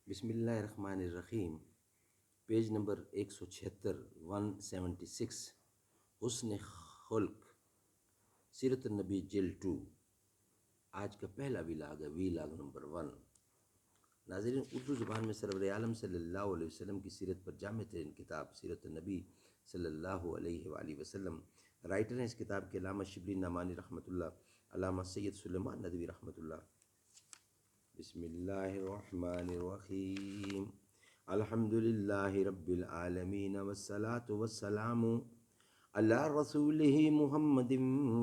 بسم اللہ الرحمن الرحیم، پیج نمبر 176، 176، حسن خلق، سیرت النبی جلد 2۔ آج کا پہلا ویلاگ ہے، ویلاگ نمبر 1۔ ناظرین، اردو زبان میں سرور عالم صلی اللہ علیہ وسلم کی سیرت پر جامع ترین کتاب سیرت النبی صلی اللہ علیہ وآلہ وسلم۔ رائٹر ہیں اس کتاب کے علامہ شبلی نعمانی رحمۃ اللہ، علامہ سید سلیمان ندوی رحمۃ اللہ۔ بسم اللہ الرحمن الرحیم، الحمد للہ رب العالمین والصلاة والسلام علی رسولہ محمد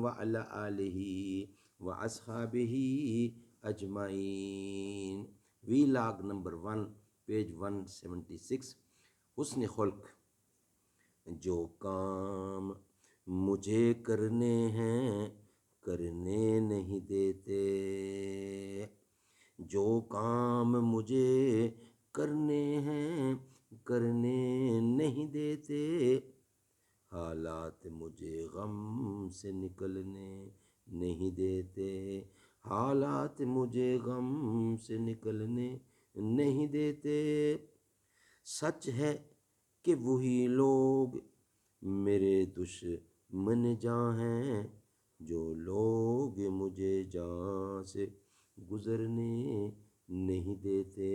وعلی آلہ واصحابہ اجمعین۔ ویلاگ نمبر 1، پیج 176، حسن خلق۔ جو کام مجھے کرنے ہیں کرنے نہیں دیتے، جو کام مجھے کرنے ہیں کرنے نہیں دیتے، حالات مجھے غم سے نکلنے نہیں دیتے، حالات مجھے غم سے نکلنے نہیں دیتے۔ سچ ہے کہ وہی لوگ میرے دشمن جاں ہیں، جو لوگ مجھے جاں سے گزرنے نہیں دیتے۔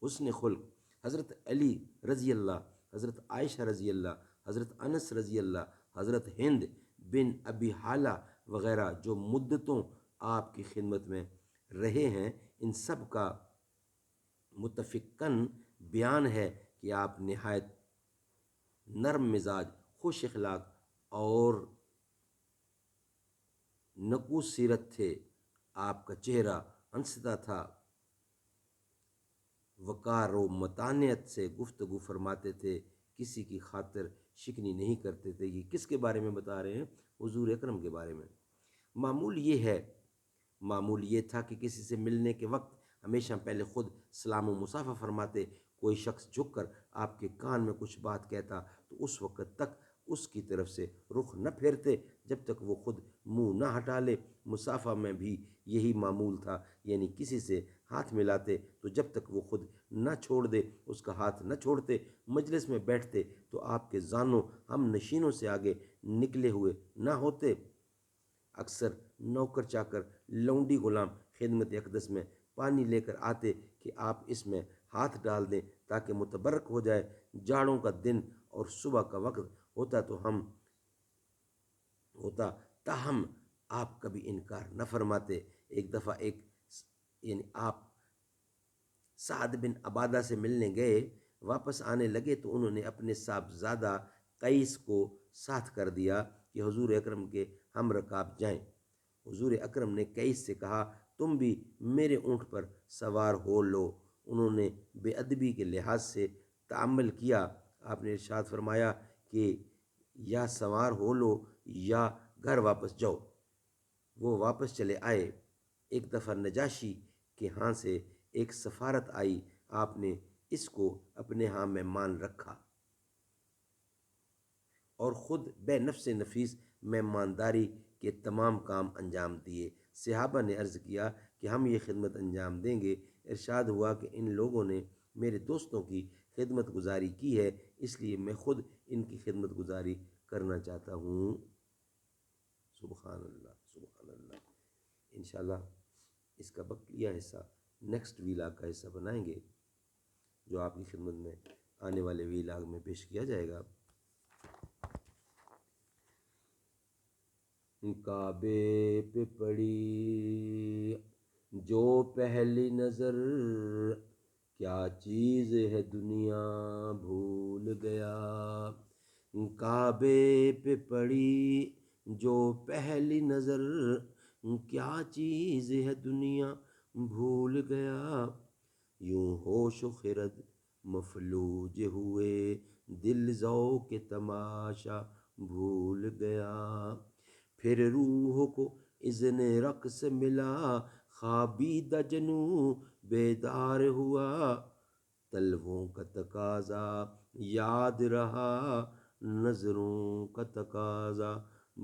حسن خلق، حضرت علی رضی اللہ، حضرت عائشہ رضی اللہ، حضرت انس رضی اللہ، حضرت ہند بن ابی حالہ وغیرہ جو مدتوں آپ کی خدمت میں رہے ہیں، ان سب کا متفقاً بیان ہے کہ آپ نہایت نرم مزاج، خوش اخلاق اور نکوس سیرت تھے۔ آپ کا چہرہ ہنستا تھا، وقار و متانت سے گفتگو فرماتے تھے، کسی کی خاطر شکنی نہیں کرتے تھے۔ یہ کس کے بارے میں بتا رہے ہیں؟ حضور اکرم کے بارے میں۔ معمول یہ تھا کہ کسی سے ملنے کے وقت ہمیشہ پہلے خود سلام و مصافحہ فرماتے۔ کوئی شخص جھک کر آپ کے کان میں کچھ بات کہتا تو اس وقت تک اس کی طرف سے رخ نہ پھیرتے جب تک وہ خود منہ نہ ہٹا لے۔ مصافحہ میں بھی یہی معمول تھا، یعنی کسی سے ہاتھ ملاتے تو جب تک وہ خود نہ چھوڑ دے اس کا ہاتھ نہ چھوڑتے۔ مجلس میں بیٹھتے تو آپ کے زانوں ہم نشینوں سے آگے نکلے ہوئے نہ ہوتے۔ اکثر نوکر چاکر، لونڈی غلام خدمت اقدس میں پانی لے کر آتے کہ آپ اس میں ہاتھ ڈال دیں تاکہ متبرک ہو جائے۔ جاڑوں کا دن اور صبح کا وقت ہوتا تاہم آپ کبھی انکار نہ فرماتے۔ ایک دفعہ آپ سعد بن عبادہ سے ملنے گئے، واپس آنے لگے تو انہوں نے اپنے صاحبزادہ قیس کو ساتھ کر دیا کہ حضور اکرم کے ہم رکاب جائیں۔ حضور اکرم نے قیس سے کہا، تم بھی میرے اونٹ پر سوار ہو لو۔ انہوں نے بے ادبی کے لحاظ سے تعامل کیا۔ آپ نے ارشاد فرمایا کہ یا سوار ہو لو یا گھر واپس جاؤ۔ وہ واپس چلے آئے۔ ایک دفعہ نجاشی کے ہاں سے ایک سفارت آئی، آپ نے اس کو اپنے ہاں مہمان رکھا اور خود بے نفس نفیس مہمانداری کے تمام کام انجام دیے۔ صحابہ نے عرض کیا کہ ہم یہ خدمت انجام دیں گے۔ ارشاد ہوا کہ ان لوگوں نے میرے دوستوں کی خدمت گزاری کی ہے، اس لیے میں خود ان کی خدمت گزاری کرنا چاہتا ہوں۔ سبحان اللہ، سبحان اللہ۔ انشاءاللہ اس کا بقیہ حصہ نیکسٹ ویلاگ کا حصہ بنائیں گے، جو آپ کی خدمت میں آنے والے ویلاگ میں پیش کیا جائے گا۔ کعبے پہ پڑی جو پہلی نظر، کیا چیز ہے دنیا بھول گیا۔ کعبے پہ پڑی جو پہلی نظر، کیا چیز ہے دنیا بھول گیا۔ یوں ہوش و خرد مفلوج ہوئے، دل ذوق تماشا بھول گیا۔ پھر روح کو اذن رقص ملا، خوابیدہ جنوں بیدار ہوا۔ طلبوں کا تقاضا یاد رہا، نظروں کا تقاضا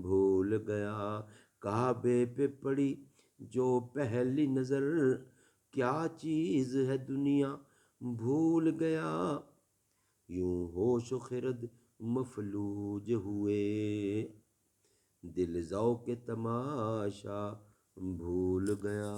بھول گیا۔ کعبے پہ پڑی جو پہلی نظر، کیا چیز ہے دنیا بھول گیا، یوں ہوش و خرد مفلوج ہوئے، دل ذوق تماشا بھول گیا۔